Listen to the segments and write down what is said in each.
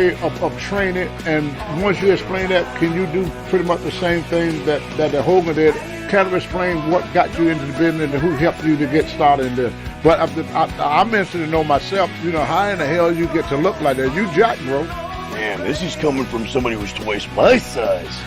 way of training, and once you explain that, can you do pretty much the same thing that the Hogan did? Kind of explain what got you into the business and who helped you to get started in this. But I'm interested to know myself, how in the hell you get to look like that? You jack, bro. Man, this is coming from somebody who's twice my size.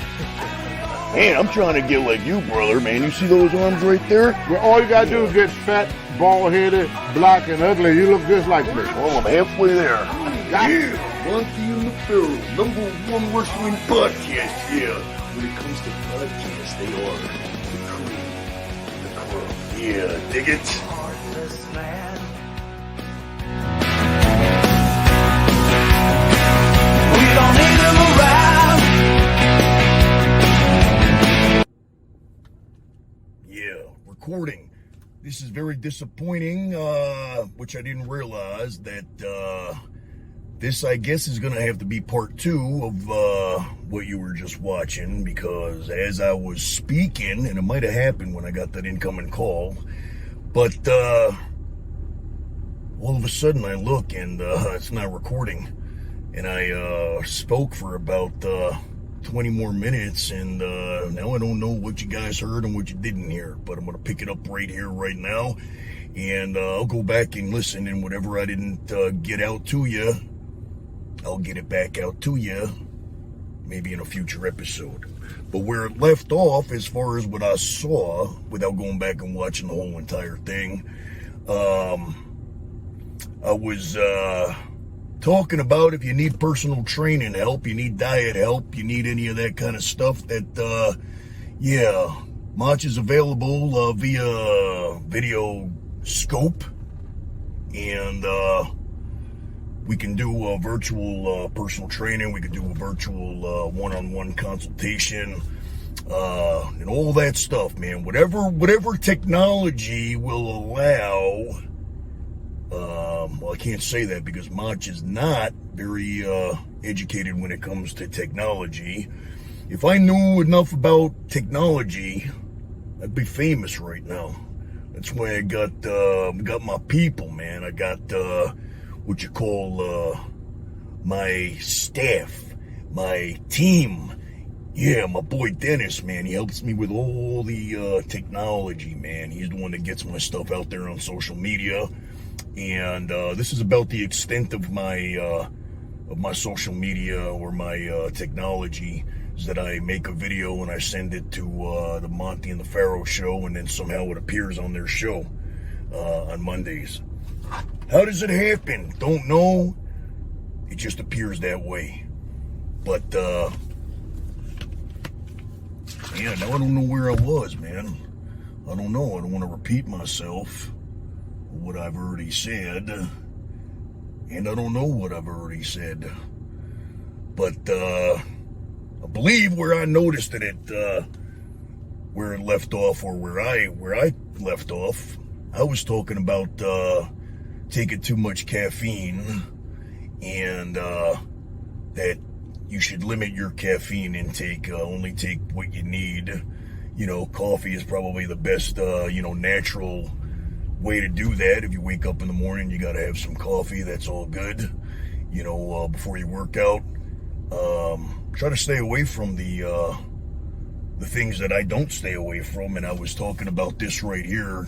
Man, I'm trying to get like you, brother, man. You see those arms right there? Well, all you gotta do is get fat, bald-headed, black, and ugly. You look just like me. Well, I'm halfway there. Yeah, Monty in the Pharaoh, #1 wrestling podcast. Yeah, when it comes to podcasts, they are the cream, the crop. Yeah, dig it? We don't need them around. Yeah, recording. This is very disappointing, which I didn't realize that this, I guess, is going to have to be part 2 of what you were just watching, because as I was speaking, and it might have happened when I got that incoming call, but all of a sudden I look and it's not recording, and I spoke for about 20 more minutes, and now I don't know what you guys heard and what you didn't hear, but I'm going to pick it up right here, right now, and I'll go back and listen, and whatever I didn't get out to you, I'll get it back out to you, maybe in a future episode. But where it left off, as far as what I saw, without going back and watching the whole entire thing, I was talking about if you need personal training help, you need diet help, you need any of that kind of stuff, that, yeah, Motch is available via video scope, and we can do a virtual personal training, we can do a virtual one-on-one consultation, and all that stuff, man. Whatever technology will allow. Well, I can't say that because Motch is not very educated when it comes to technology. If I knew enough about technology, I'd be famous right now. That's why I got my people, man. I got what you call my staff, my team. Yeah, my boy Dennis, man. He helps me with all the technology, man. He's the one that gets my stuff out there on social media. And this is about the extent of my social media or my technology, is that I make a video and I send it to the Monty and the Pharaoh show, and then somehow it appears on their show on Mondays. How does it happen? Don't know. It just appears that way. But yeah, now I don't know where I was, man. I don't know. I don't want to repeat myself, what I've already said, and I don't know what I've already said, but I believe where I noticed it, where it left off, or where I left off, I was talking about taking too much caffeine, and that you should limit your caffeine intake, only take what you need. Coffee is probably the best, natural way to do that. If you wake up in the morning, you got to have some coffee. That's all good. Before you work out, try to stay away from the things that I don't stay away from. And I was talking about this right here,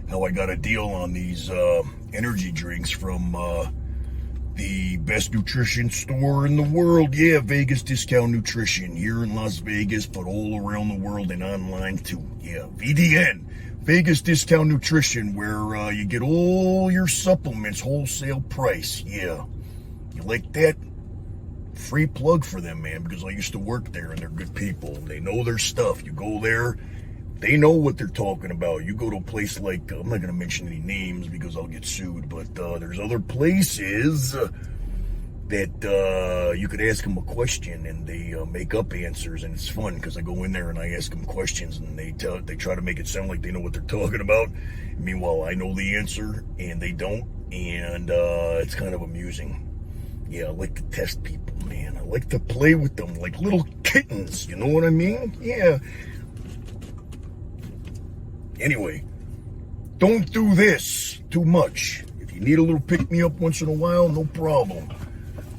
how I got a deal on these energy drinks from the best nutrition store in the world. Yeah, Vegas Discount Nutrition here in Las Vegas, but all around the world and online too. Yeah, VDN. Vegas Discount Nutrition, where you get all your supplements wholesale price. Yeah, you like that? Free plug for them, man, because I used to work there, and they're good people. They know their stuff. You go there, they know what they're talking about. You go to a place like, I'm not going to mention any names because I'll get sued, but there's other places that you could ask them a question, and they make up answers, and it's fun because I go in there and I ask them questions, and they try to make it sound like they know what they're talking about. Meanwhile, I know the answer and they don't, and it's kind of amusing. Yeah, I like to test people, man. I like to play with them like little kittens. You know what I mean? Yeah. Anyway, don't do this too much. If you need a little pick-me-up once in a while, no problem.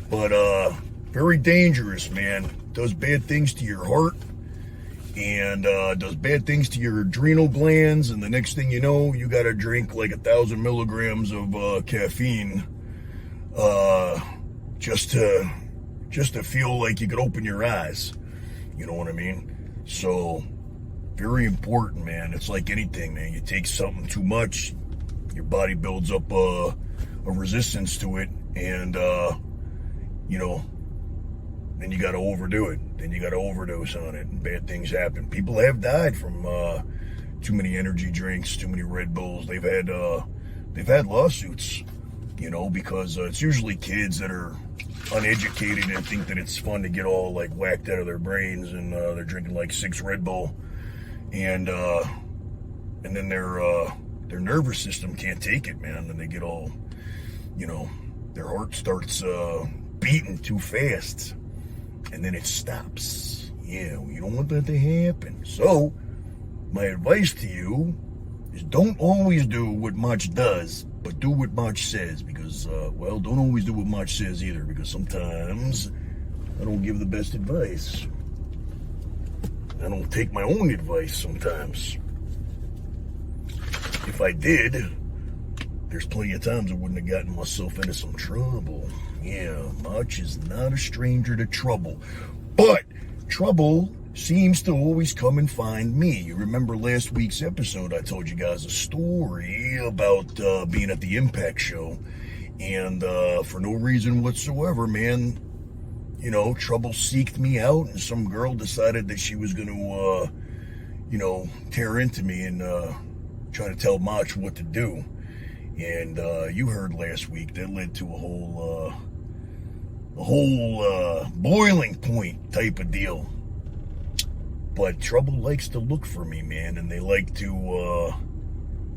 But Very dangerous, man. Does bad things to your heart and does bad things to your adrenal glands. And the next thing you know, you got to drink like 1,000 milligrams of caffeine just to feel like you could open your eyes. You know what I mean? So very important, man. It's like anything, man. You take something too much, your body builds up a resistance to it, and you know, then you got to overdo it. Then you got to overdose on it, and bad things happen. People have died from too many energy drinks, too many Red Bulls. They've had lawsuits, you know, because it's usually kids that are uneducated and think that it's fun to get all like whacked out of their brains, and they're drinking like 6 Red Bull, and then their nervous system can't take it, man. And they get all, you know, their heart starts beating too fast, and then it stops. Yeah, you don't want that to happen. So my advice to you is don't always do what Motch does, but do what Motch says, because, well, don't always do what Motch says either, because sometimes I don't give the best advice. I don't take my own advice sometimes. If I did, there's plenty of times I wouldn't have gotten myself into some trouble. Yeah, Motch is not a stranger to trouble, but trouble seems to always come and find me. You remember last week's episode, I told you guys a story about being at the Impact show, and for no reason whatsoever, man, you know, trouble seeked me out, and some girl decided that she was going to, you know, tear into me and try to tell Motch what to do. And you heard last week that led to a whole boiling point type of deal. But trouble likes to look for me, man, and they like to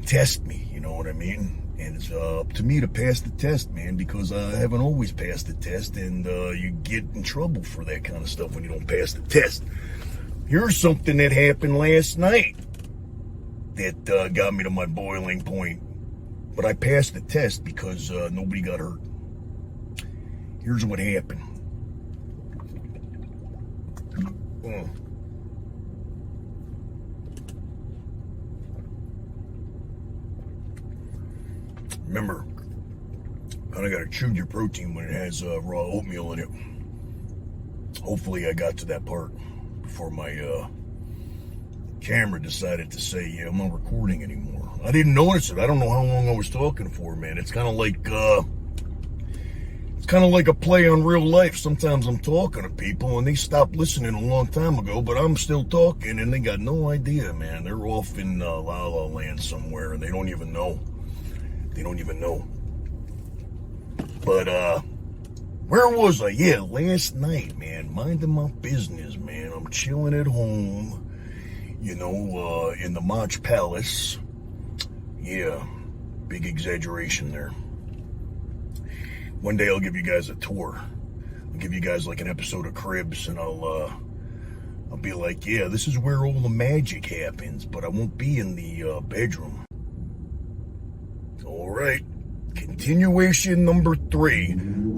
test me, you know what I mean? And it's up to me to pass the test, man, because I haven't always passed the test, and you get in trouble for that kind of stuff when you don't pass the test. Here's something that happened last night that got me to my boiling point. But I passed the test because nobody got hurt. Here's what happened. Remember, kind of got to chew your protein when it has raw oatmeal in it. Hopefully I got to that part before my camera decided to say, yeah, I'm not recording anymore. I didn't notice it. I don't know how long I was talking for, man. It's kind of like a play on real life. Sometimes I'm talking to people and they stopped listening a long time ago, but I'm still talking and they got no idea, man. They're off in La La Land somewhere and they don't even know. They don't even know. But where was I? Yeah, last night, man. Minding my business, man. I'm chilling at home, you know, in the Motch Palace. Yeah, big exaggeration there. One day I'll give you guys a tour. I'll give you guys like an episode of Cribs, and I'll be like, yeah, this is where all the magic happens, but I won't be in the bedroom. All right, continuation number 3.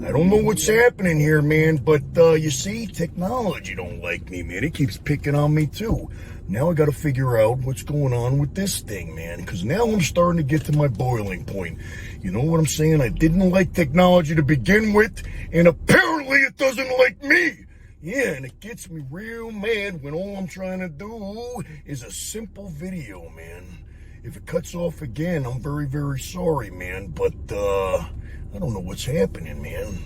I don't know what's happening here, man, but you see, technology don't like me, man. It keeps picking on me too. Now I got to figure out what's going on with this thing, man, because now I'm starting to get to my boiling point. You know what I'm saying? I didn't like technology to begin with, and apparently it doesn't like me. Yeah, and it gets me real mad when all I'm trying to do is a simple video, man. If it cuts off again, I'm very, very sorry, man, but I don't know what's happening, man.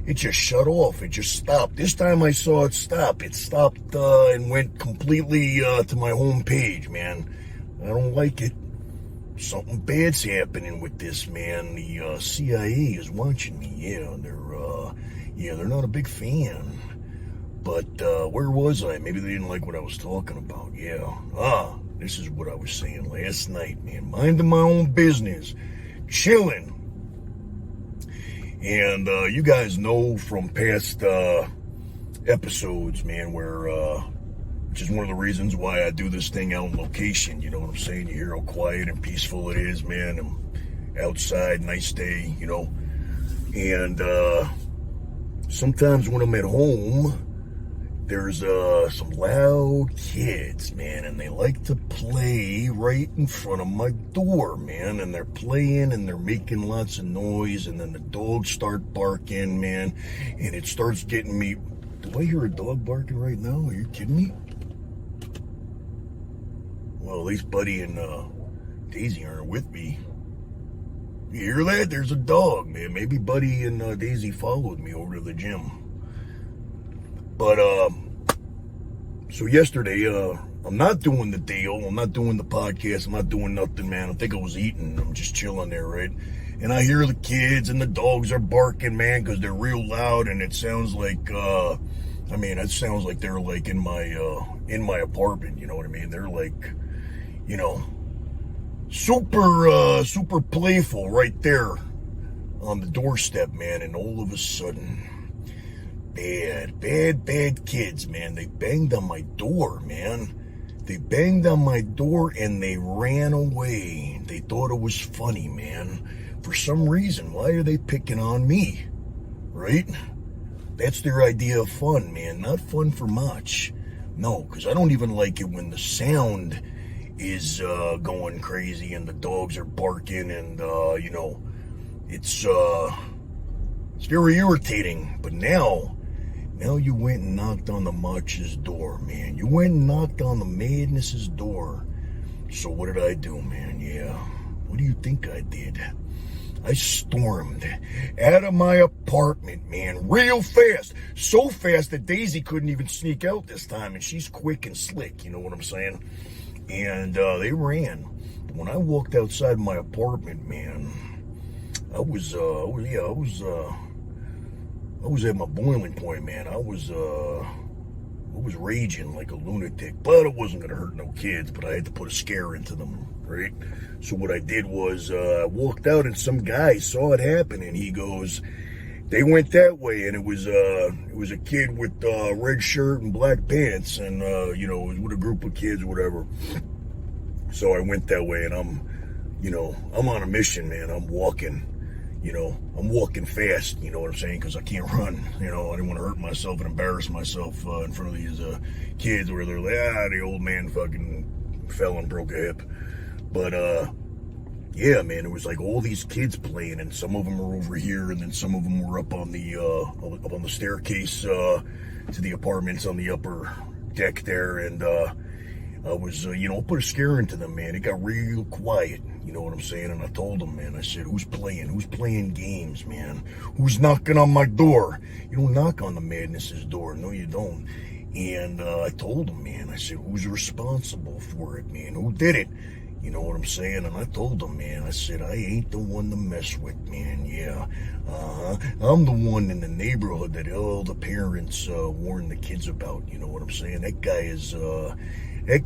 It just shut off. It just stopped. This time I saw it stop. It stopped and went completely to my home page, man. I don't like it. Something bad's happening with this, man. The CIA is watching me. Yeah, they're not a big fan. But where was I? Maybe they didn't like what I was talking about. Yeah. This is what I was saying last night, man. Minding my own business. Chilling. And you guys know from past episodes, man, where, which is one of the reasons why I do this thing out on location, you know what I'm saying? You hear how quiet and peaceful it is, man. I'm outside, nice day, you know. And sometimes when I'm at home, there's some loud kids, man, and they like to play right in front of my door, man, and they're playing and they're making lots of noise, and then the dogs start barking, man, and it starts getting me. Do I hear a dog barking right now? Are you kidding me? Well, at least Buddy and Daisy aren't with me. You hear that? There's a dog, man. Maybe Buddy and Daisy followed me over to the gym. But, so yesterday, I'm not doing the deal. I'm not doing the podcast. I'm not doing nothing, man. I think I was eating. I'm just chilling there, right? And I hear the kids and the dogs are barking, man, because they're real loud, and it sounds like, it sounds like they're like in my apartment, you know what I mean? They're like, you know, super playful right there on the doorstep, man, and all of a sudden, bad kids, man. They banged on my door, man. They banged on my door and they ran away. They thought it was funny, man. For some reason, why are they picking on me? Right? That's their idea of fun, man. Not fun for Motch. No, because I don't even like it when the sound is going crazy and the dogs are barking and, it's very irritating. But now you went and knocked on the Motch's door, man. You went and knocked on the Madness's door. So what did I do, man? Yeah. What do you think I did? I stormed out of my apartment, man, real fast. So fast that Daisy couldn't even sneak out this time, and she's quick and slick, you know what I'm saying? And they ran. When I walked outside my apartment, man, I was at my boiling point, man. I was raging like a lunatic, but it wasn't gonna hurt no kids. But I had to put a scare into them, right? So what I did was I walked out, and some guy saw it happen, and he goes, "They went that way," and it was a kid with red shirt and black pants, and it was with a group of kids, whatever. So I went that way, and I'm on a mission, man. I'm walking fast, you know what I'm saying? Because I can't run, I didn't want to hurt myself and embarrass myself in front of these kids where they're like, the old man fucking fell and broke a hip. But, yeah, man, it was like all these kids playing, and some of them were over here, and then some of them were up on the staircase to the apartments on the upper deck there, and I was, put a scare into them, man. It got real quiet, you know what I'm saying? And I told them, man, I said, who's playing games, man? Who's knocking on my door? You don't knock on the Madness's door. No, you don't. And I told them, man, I said, who's responsible for it, man? Who did it? You know what I'm saying? And I told them, man, I said, I ain't the one to mess with, man. Yeah. I'm the one in the neighborhood that all the parents warn the kids about. You know what I'm saying? That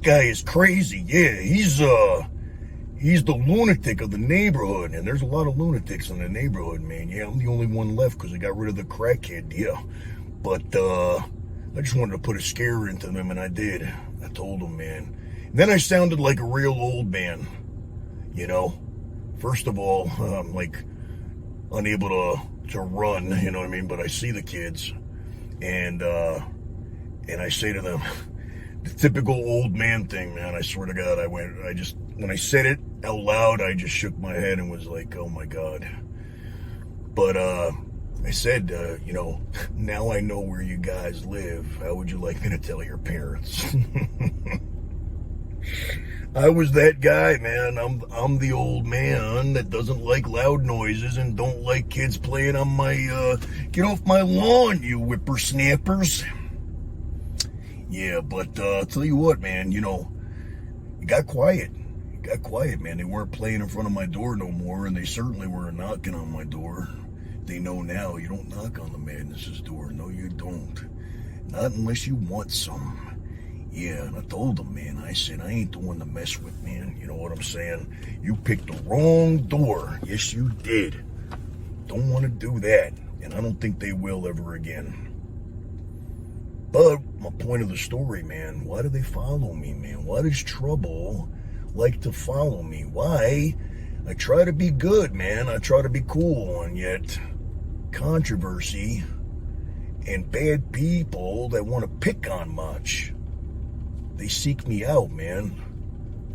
guy is crazy. Yeah, he's the lunatic of the neighborhood, and there's a lot of lunatics in the neighborhood, man. Yeah, I'm the only one left because I got rid of the crackhead. Yeah, but I just wanted to put a scare into them, and I did. I told them, man. And then I sounded like a real old man, First of all, I'm like unable to run, you know what I mean? But I see the kids, and I say to them, the typical old man thing, man. I swear to God, when I said it out loud, I just shook my head and was like, oh my God. But I said, now I know where you guys live. How would you like me to tell your parents? I was that guy, man. I'm the old man that doesn't like loud noises and don't like kids playing on my, get off my lawn, you whippersnappers. Yeah, but I'll tell you what, man, it got quiet. It got quiet, man. They weren't playing in front of my door no more, and they certainly weren't knocking on my door. They know now you don't knock on the Madness's door. No, you don't. Not unless you want some. Yeah, and I told them, man, I said, I ain't the one to mess with, man. You know what I'm saying? You picked the wrong door. Yes, you did. Don't want to do that, and I don't think they will ever again. But my point of the story, man, why do they follow me, man? Why does trouble like to follow me? Why? I try to be good, man. I try to be cool, and yet controversy and bad people that want to pick on Motch. They seek me out, man.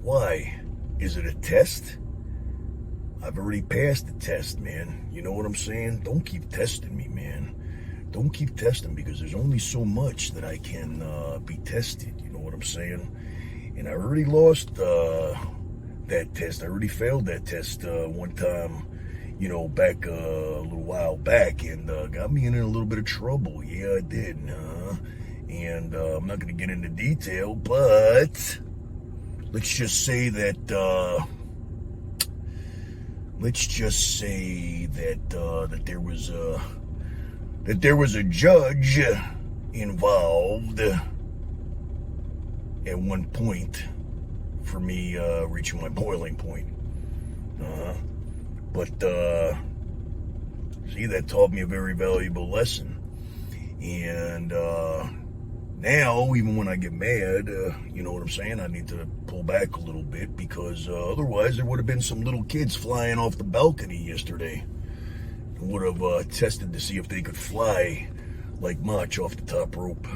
Why? Is it a test? I've already passed the test, man. You know what I'm saying? Don't keep testing me, man. Don't keep testing, because there's only so much that I can be tested. You know what I'm saying? And I already lost that test. I already failed that test one time, you know, back a little while back, and got me in a little bit of trouble. Yeah, I did. And I'm not going to get into detail, but let's just say that that there was a judge involved at one point for me reaching my boiling point. But see, that taught me a very valuable lesson. And now, even when I get mad, you know what I'm saying, I need to pull back a little bit, because otherwise there would have been some little kids flying off the balcony yesterday. Would have tested to see if they could fly like Motch off the top rope.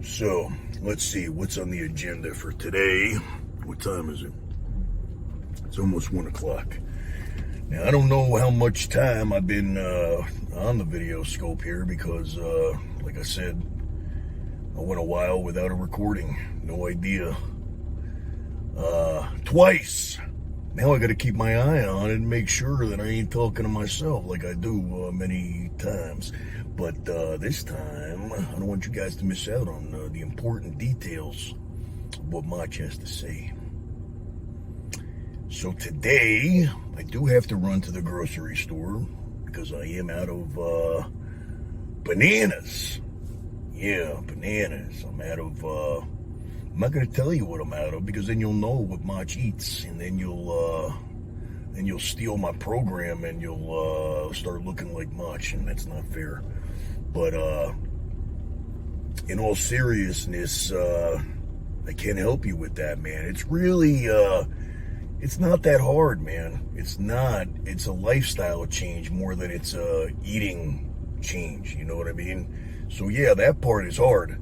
So, let's see what's on the agenda for today. What time is it? It's almost 1 o'clock. Now, I don't know how much time I've been on the video scope here, because, like I said, I went a while without a recording. No idea. Twice. Now I got to keep my eye on it and make sure that I ain't talking to myself like I do many times. But this time, I don't want you guys to miss out on the important details of what Motch has to say. So today, I do have to run to the grocery store, because I am out of bananas. Yeah, bananas. I'm out of, I'm not going to tell you what I'm out of, because then you'll know what Motch eats, and then you'll steal my program, and you'll start looking like Motch, and that's not fair. But in all seriousness, I can't help you with that, man. It's really, it's not that hard, man. It's not. It's a lifestyle change more than it's a eating change. You know what I mean? So yeah, that part is hard.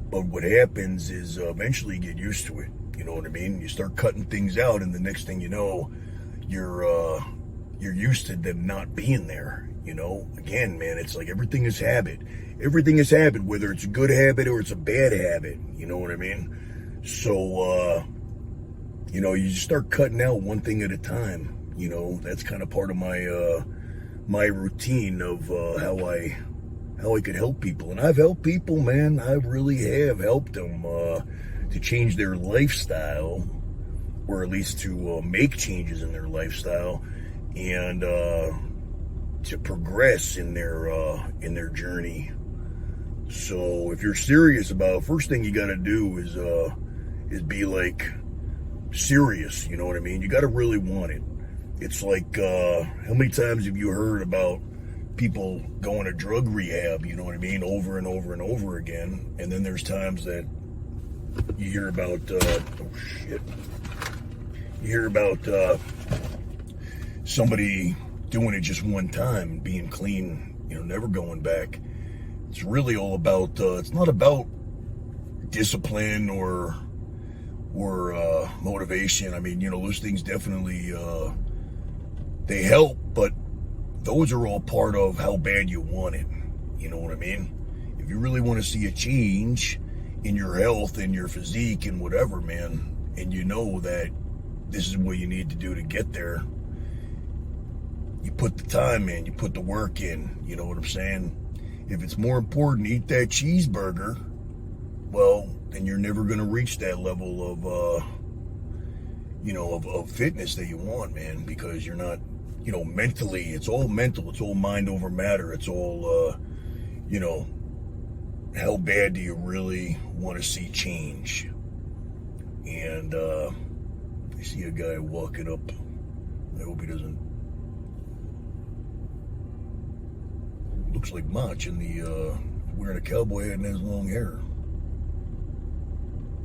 But what happens is eventually you get used to it. You know what I mean? You start cutting things out, and the next thing you know, you're used to them not being there. You know, again, man, it's like everything is habit. Everything is habit, whether it's a good habit or it's a bad habit. You know what I mean? So, you know, you just start cutting out one thing at a time. You know, that's kind of part of my my routine of how I could help people. And I've helped people, man. I really have helped them to change their lifestyle, or at least to make changes in their lifestyle, and to progress in their journey. So if you're serious about it, first thing you got to do is be like serious. You know what I mean? You got to really want it. It's like how many times have you heard about people going to drug rehab, you know what I mean, over and over and over again, and then there's times that you hear about you hear about somebody doing it just one time, being clean, you know, never going back. It's really all about it's not about discipline or motivation. I mean, you know, those things definitely they help, but those are all part of how bad you want it. You know what I mean? If you really want to see a change in your health and your physique and whatever, man, and you know that this is what you need to do to get there, you put the time in, you put the work in. You know what I'm saying? If it's more important to eat that cheeseburger, well, then you're never going to reach that level of, you know, of fitness that you want, man, because you're not, you know, mentally, it's all mental, it's all mind over matter, it's all, you know, how bad do you really want to see change? And I see a guy walking up. I hope he doesn't. Looks like Motch in the wearing a cowboy hat and has long hair.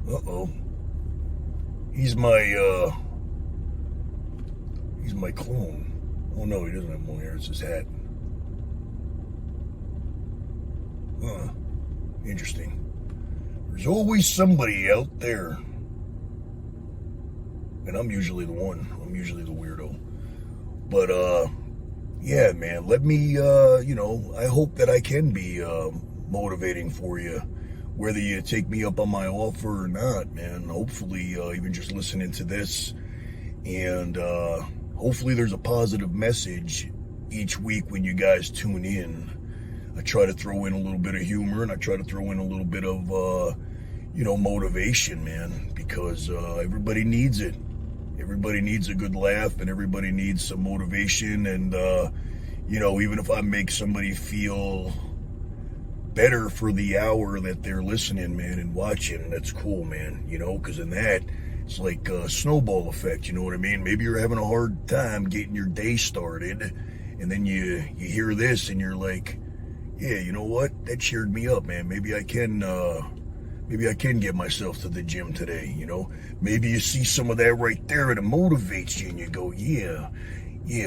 Uh-oh. He's my clone. Oh no, he doesn't have long hair, it's his hat. Huh. Interesting. There's always somebody out there. And I'm usually the one. I'm usually the weirdo. But, yeah, man, let me, I hope that I can be motivating for you. Whether you take me up on my offer or not, man. Hopefully, even just listening to this. And hopefully there's a positive message each week when you guys tune in. I try to throw in a little bit of humor, and I try to throw in a little bit of, motivation, man. Because everybody needs it. Everybody needs a good laugh, and everybody needs some motivation. And, even if I make somebody feel better for the hour that they're listening, man, and watching, that's cool, man, because in that, it's like a snowball effect, you know what I mean? Maybe you're having a hard time getting your day started, and then you hear this, and you're like, yeah, you know what? That cheered me up, man. Maybe I can get myself to the gym today, Maybe you see some of that right there, and it motivates you, and you go, yeah,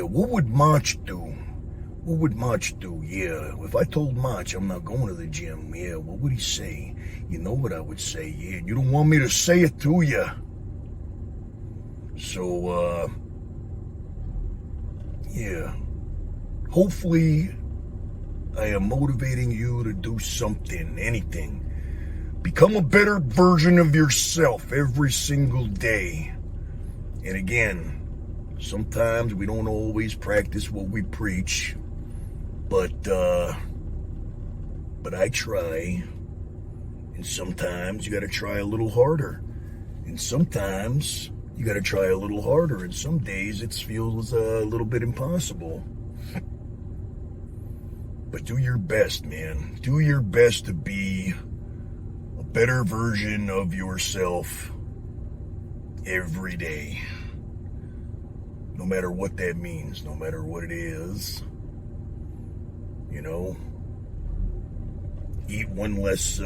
what would Motch do? What would Motch do? Yeah, if I told Motch I'm not going to the gym, yeah, what would he say? You know what I would say, yeah. You don't want me to say it to you. So, yeah. Hopefully, I am motivating you to do something, anything. Become a better version of yourself every single day. And again, sometimes we don't always practice what we preach. But I try, and sometimes you got to try a little harder, and sometimes you got to try a little harder, and some days it feels a little bit impossible. But do your best, man. Do your best to be a better version of yourself every day. No matter what that means, no matter what it is. Eat one less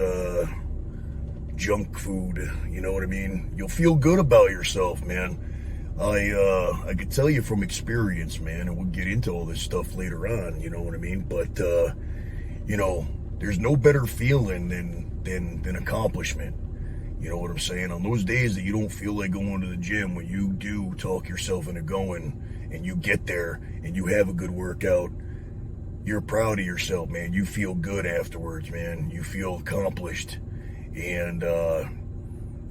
junk food, you know what I mean? You'll feel good about yourself, man. I could tell you from experience, man, and we'll get into all this stuff later on, you know what I mean? But, there's no better feeling than accomplishment. You know what I'm saying? On those days that you don't feel like going to the gym, when you do talk yourself into going, and you get there, and you have a good workout, you're proud of yourself, man. You feel good afterwards, man. You feel accomplished. And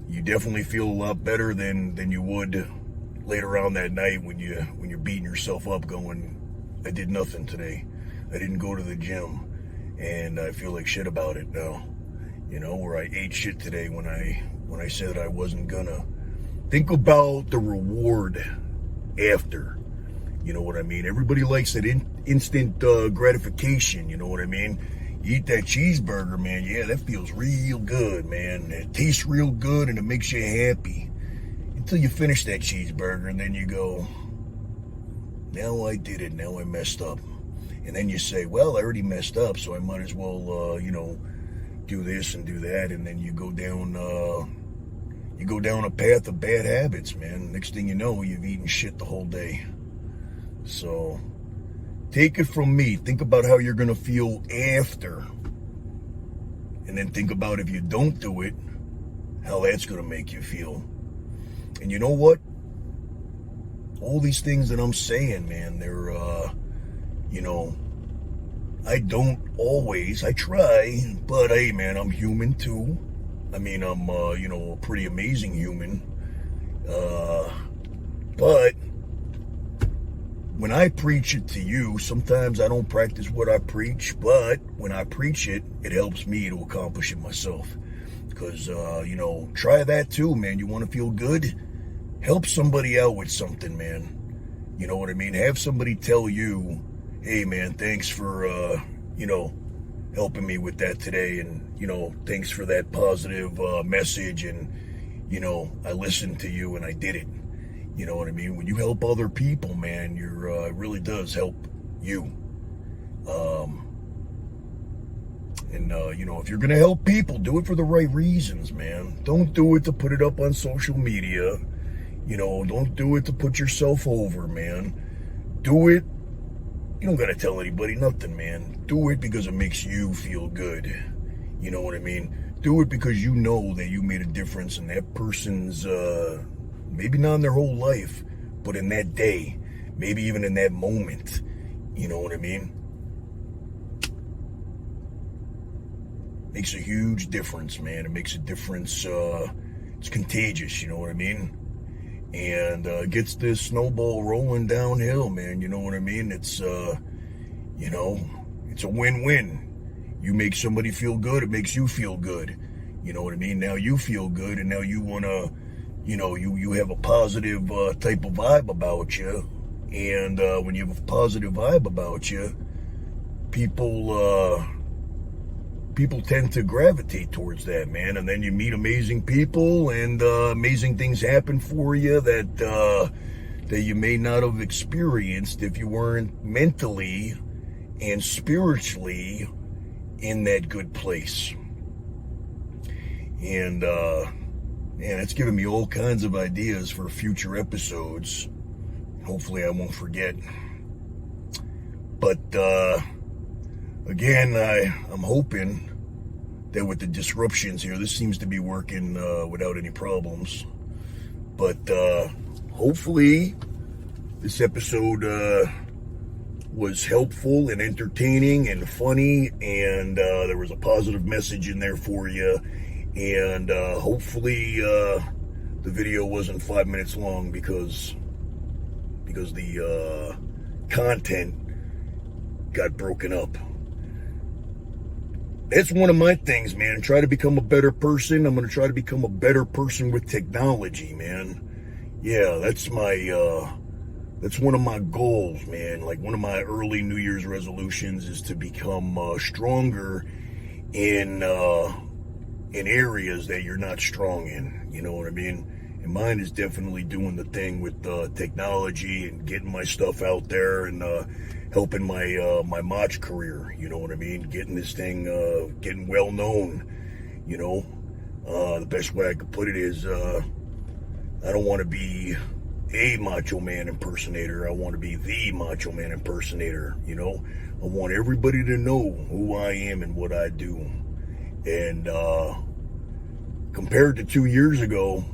you definitely feel a lot better than you would later on that night when you're beating yourself up going, I did nothing today. I didn't go to the gym. And I feel like shit about it now. Or I ate shit today when I said I wasn't gonna. Think about the reward after. You know what I mean? Everybody likes that instant gratification, you know what I mean? You eat that cheeseburger, man, yeah, that feels real good, man. It tastes real good and it makes you happy. Until you finish that cheeseburger and then you go, now I did it, now I messed up. And then you say, well, I already messed up, so I might as well, do this and do that. And then you go down a path of bad habits, man. Next thing you know, you've eaten shit the whole day. So, take it from me. Think about how you're going to feel after. And then think about if you don't do it, how that's going to make you feel. And you know what? All these things that I'm saying, man, they're, I don't always, I try, but hey, man, I'm human too. I mean, I'm, a pretty amazing human. But when I preach it to you, sometimes I don't practice what I preach, but when I preach it, it helps me to accomplish it myself. Because, try that too, man. You want to feel good? Help somebody out with something, man. You know what I mean? Have somebody tell you, hey, man, thanks for, helping me with that today. And, thanks for that positive message. And, I listened to you and I did it. You know what I mean? When you help other people, man, it really does help you. If you're going to help people, do it for the right reasons, man. Don't do it to put it up on social media. You know, don't do it to put yourself over, man. Do it. You don't gotta tell anybody nothing, man. Do it because it makes you feel good. You know what I mean? Do it because you know that you made a difference in that person's, maybe not in their whole life, but in that day, maybe even in that moment. You know what I mean? Makes a huge difference, man. It makes a difference. It's contagious, you know what I mean? And gets this snowball rolling downhill, man. You know what I mean? It's, you know, it's a win-win. You make somebody feel good, it makes you feel good. You know what I mean? Now you feel good, and now you want to, you know, you have a positive type of vibe about you. And when you have a positive vibe about you, people tend to gravitate towards that, man. And then you meet amazing people, and amazing things happen for you that you may not have experienced if you weren't mentally and spiritually in that good place. And man, it's given me all kinds of ideas for future episodes. Hopefully I won't forget. But again, I'm hoping that with the disruptions here, this seems to be working without any problems. But hopefully this episode was helpful and entertaining and funny, and there was a positive message in there for you. And hopefully the video wasn't 5 minutes long because the content got broken up. That's one of my things, man. Try to become a better person. I'm going to try to become a better person with technology, man. Yeah, that's one of my goals, man. Like, one of my early New Year's resolutions is to become stronger in areas that you're not strong in. You know what I mean? And mine is definitely doing the thing with technology and getting my stuff out there and helping my Motch career. You know what I mean? Getting this thing, getting well known. You know, the best way I could put it is, I don't want to be a Macho Man impersonator. I want to be the Macho Man impersonator. You know, I want everybody to know who I am and what I do. And compared to 2 years ago,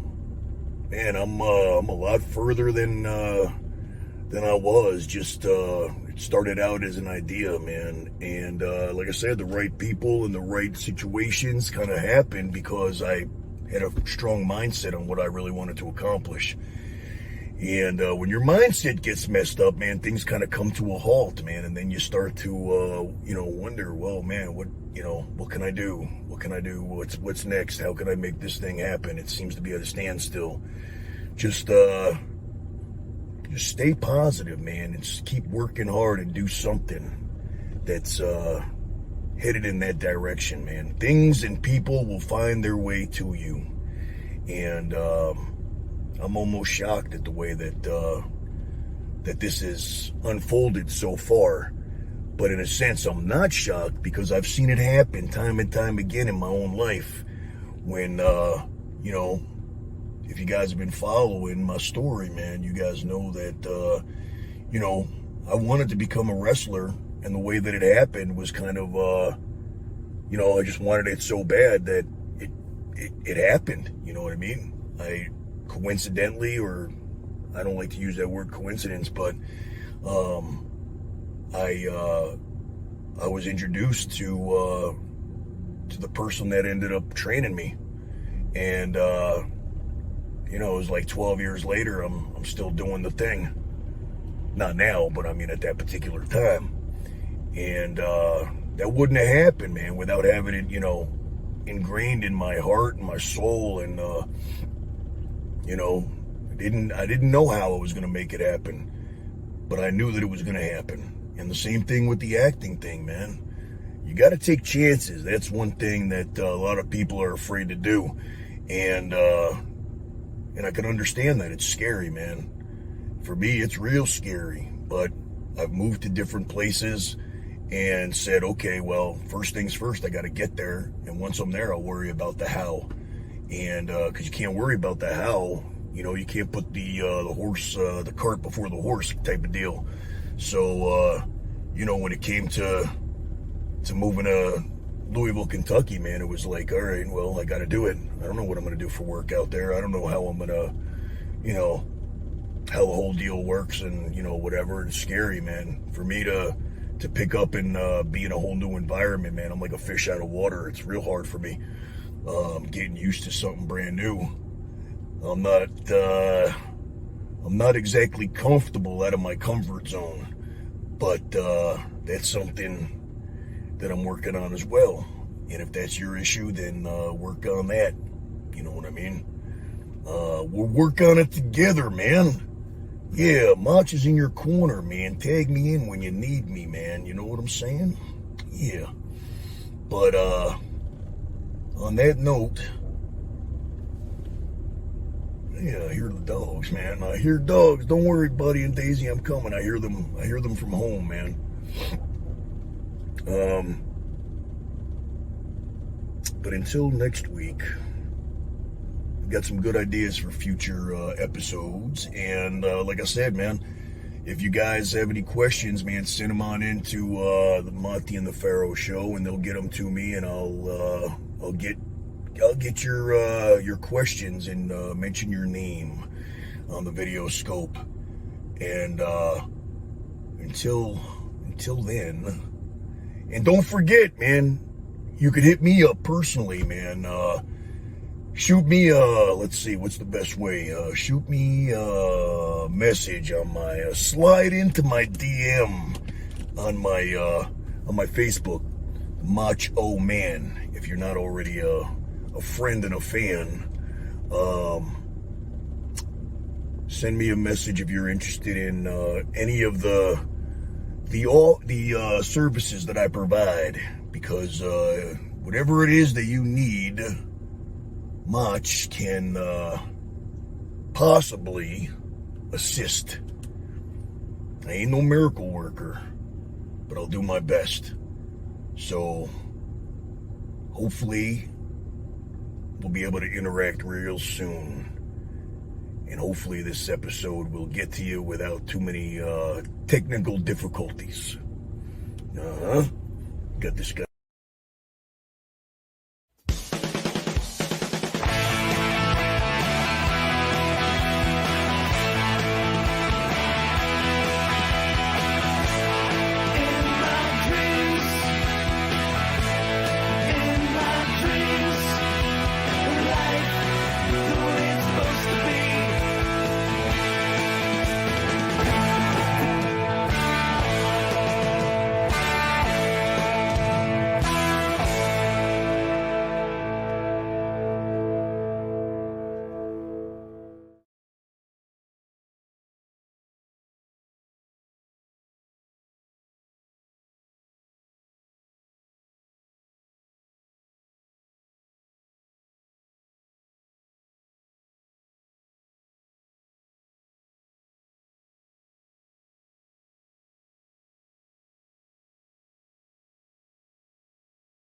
man, I'm a lot further than I was. Just it started out as an idea, man, and like I said, the right people and the right situations kind of happened because I had a strong mindset on what I really wanted to accomplish. And when your mindset gets messed up, man, things kind of come to a halt, man, and then you start to wonder, well, man, what can I do? What can I do? What's next? How can I make this thing happen? It seems to be at a standstill. Just stay positive, man, and just keep working hard and do something that's headed in that direction, man. Things and people will find their way to you. And I'm almost shocked at the way that this has unfolded so far. But in a sense, I'm not shocked because I've seen it happen time and time again in my own life. When, if you guys have been following my story, man, you guys know that, I wanted to become a wrestler. And the way that it happened was kind of, I just wanted it so bad that it happened. You know what I mean? I coincidentally, or I don't like to use that word coincidence, but I was introduced to the person that ended up training me, and it was like 12 years later. I'm still doing the thing. Not now, but I mean at that particular time, and that wouldn't have happened, man, without having it, ingrained in my heart and my soul, and I didn't know how I was going to make it happen, but I knew that it was going to happen. And the same thing with the acting thing, man. You got to take chances. That's one thing that a lot of people are afraid to do. And I can understand that. It's scary, man. For me, it's real scary. But I've moved to different places and said, okay, well, first things first, I got to get there. And once I'm there, I'll worry about the how. And because you can't worry about the how, You know, you can't put the cart before the horse type of deal. So, you know, when it came to moving to Louisville, Kentucky, man, it was like, all right, well, I got to do it. I don't know what I'm going to do for work out there. I don't know how I'm going to, you know, how the whole deal works and, you know, whatever. It's scary, man. For me to pick up and be in a whole new environment, man, I'm like a fish out of water. It's real hard for me. Getting used to something brand new. I'm not exactly comfortable out of my comfort zone, but that's something that I'm working on as well. And if that's your issue, then work on that. You know what I mean? We'll work on it together, man. Yeah, Motch is in your corner, man. Tag me in when you need me, man. You know what I'm saying? Yeah. But on that note, yeah, I hear the dogs, man. I hear dogs. Don't worry, Buddy and Daisy, I'm coming. I hear them from home, man. But until next week, I've got some good ideas for future episodes. And like I said, man, if you guys have any questions, man, send them on into the Monty and the Pharaoh show, and they'll get them to me, and I'll get your questions and mention your name on the video scope. And until then, and don't forget, man, you could hit me up personally, man. Shoot me, let's see, what's the best way? Shoot me a message on my, slide into my DM on my Facebook, Motch-0-Man, if you're not already a friend and a fan. Send me a message if you're interested in any of the services that I provide, because whatever it is that you need, Motch can possibly assist. I ain't no miracle worker, but I'll do my best. So hopefully we'll be able to interact real soon. And hopefully this episode will get to you without too many technical difficulties. Got this guy.